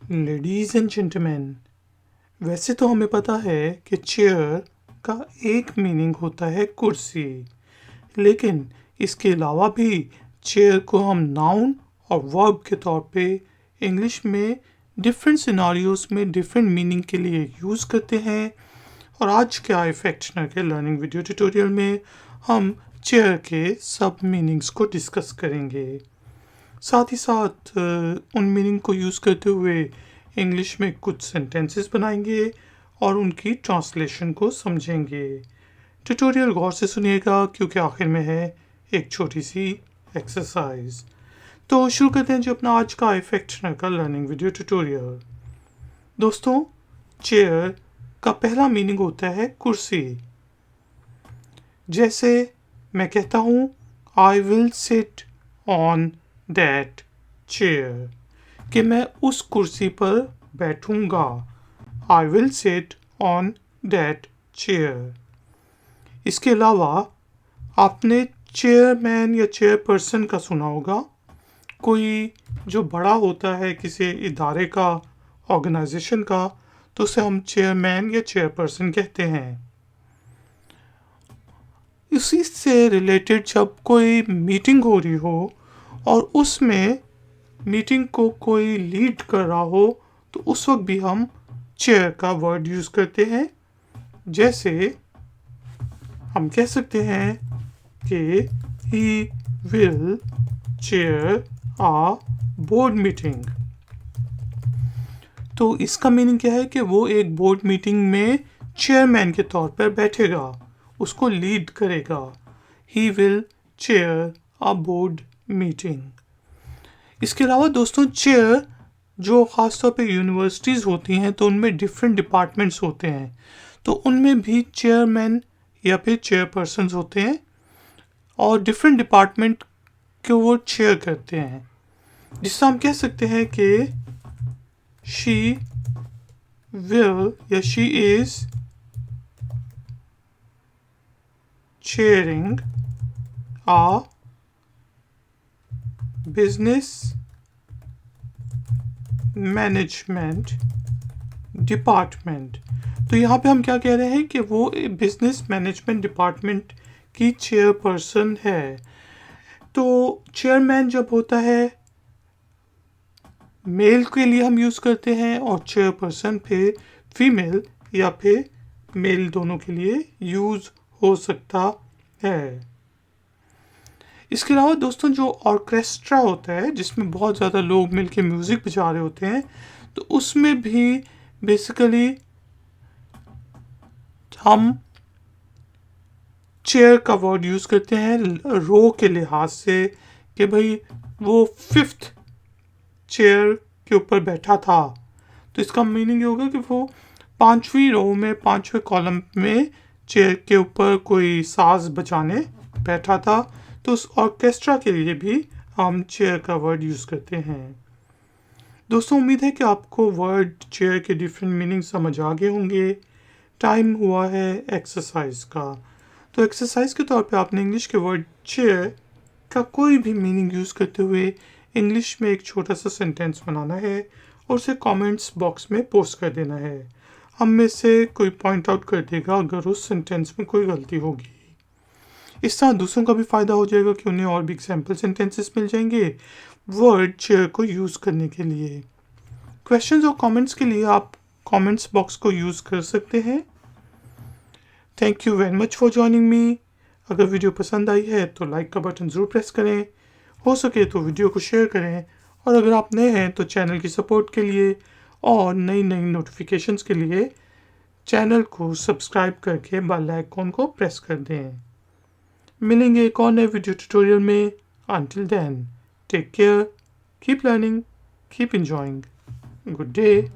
Ladies and gentleman, वैसे तो हमें पता है कि चेयर का एक मीनिंग होता है कुर्सी, लेकिन इसके अलावा भी चेयर को हम नाउन और वर्ब के तौर पे इंग्लिश में डिफरेंट सिनारियोज में डिफरेंट मीनिंग के लिए यूज़ करते हैं। और आज के आई फैक्शनर के लर्निंग वीडियो ट्यूटोरियल में हम चेयर के सब मीनिंग्स को डिस्कस करेंगे। साथ ही साथ उन मीनिंग को यूज़ करते हुए इंग्लिश में कुछ सेंटेंसेस बनाएंगे और उनकी ट्रांसलेशन को समझेंगे। ट्यूटोरियल गौर से सुनिएगा क्योंकि आखिर में है एक छोटी सी एक्सरसाइज। तो शुरू करते हैं जो अपना आज का इफेक्शनर का लर्निंग वीडियो ट्यूटोरियल। दोस्तों, चेयर का पहला मीनिंग होता है कुर्सी। जैसे मैं कहता हूँ I will sit on that chair, कि मैं उस कुर्सी पर बैठूंगा। I will sit on that chair. इसके अलावा आपने चेयरमैन या चेयरपर्सन का सुना होगा। कोई जो बड़ा होता है किसी इदारे का, ऑर्गेनाइजेशन का, तो उसे हम चेयरमैन या चेयरपर्सन कहते हैं। इसी से रिलेटेड जब कोई मीटिंग हो रही हो और उसमें मीटिंग को कोई लीड कर रहा हो, तो उस वक्त भी हम चेयर का वर्ड यूज़ करते हैं। जैसे हम कह सकते हैं कि he will chair a board meeting. तो इसका मीनिंग क्या है कि वो एक बोर्ड मीटिंग में चेयरमैन के तौर पर बैठेगा, उसको लीड करेगा। He will chair a board meeting. इसके अलावा दोस्तों, चेयर जो ख़ासतौर पे यूनिवर्सिटीज़ होती हैं तो उनमें डिफरेंट डिपार्टमेंट्स होते हैं, तो उनमें भी चेयरमैन या फिर चेयरपर्सन होते हैं और डिफरेंट डिपार्टमेंट को वो चेयर करते हैं। जिससे हम कह सकते हैं कि शी विल या she is chairing a business management department. तो यहाँ पे हम क्या कह रहे हैं कि वो बिजनेस मैनेजमेंट डिपार्टमेंट की चेयरपर्सन है। तो चेयरमैन जब होता है मेल के लिए हम यूज़ करते हैं और चेयरपर्सन फिर फीमेल या फिर मेल दोनों के लिए यूज़ हो सकता है। इसके अलावा दोस्तों, जो ऑर्केस्ट्रा होता है जिसमें बहुत ज़्यादा लोग मिलके म्यूज़िक बजा रहे होते हैं, तो उसमें भी बेसिकली हम चेयर का वर्ड यूज़ करते हैं रो के लिहाज से, कि भाई वो 5th चेयर के ऊपर बैठा था। तो इसका मीनिंग ये होगा कि वो 5वीं रो में 5वें कॉलम में चेयर के ऊपर कोई साज बजाने बैठा था। तो उस ऑर्केस्ट्रा के लिए भी हम चेयर का वर्ड यूज़ करते हैं। दोस्तों, उम्मीद है कि आपको वर्ड चेयर के डिफरेंट मीनिंग समझ आ गए होंगे। टाइम हुआ है एक्सरसाइज का। तो एक्सरसाइज के तौर पे आपने इंग्लिश के वर्ड चेयर का कोई भी मीनिंग यूज़ करते हुए इंग्लिश में एक छोटा सा सेंटेंस बनाना है और उसे कमेंट्स बॉक्स में पोस्ट कर देना है। हम में से कोई पॉइंट आउट कर देगा अगर उस सेंटेंस में कोई गलती होगी। इस तरह दूसरों का भी फ़ायदा हो जाएगा कि उन्हें और भी एग्जाम्पल सेंटेंसेस मिल जाएंगे वर्ड चेयर को यूज़ करने के लिए। क्वेश्चंस और कमेंट्स के लिए आप कमेंट्स बॉक्स को यूज़ कर सकते हैं। Thank you very much for joining me. अगर वीडियो पसंद आई है तो लाइक का बटन ज़रूर प्रेस करें, हो सके तो वीडियो को शेयर करें, और अगर आप नए हैं तो चैनल की सपोर्ट के लिए और नई नई नोटिफिकेशंस के लिए चैनल को सब्सक्राइब करके बेल आइकॉन को प्रेस कर दें। मिलेंगे एक और नए वीडियो ट्यूटोरियल में। Until then, take care, keep learning, keep enjoying. Good day.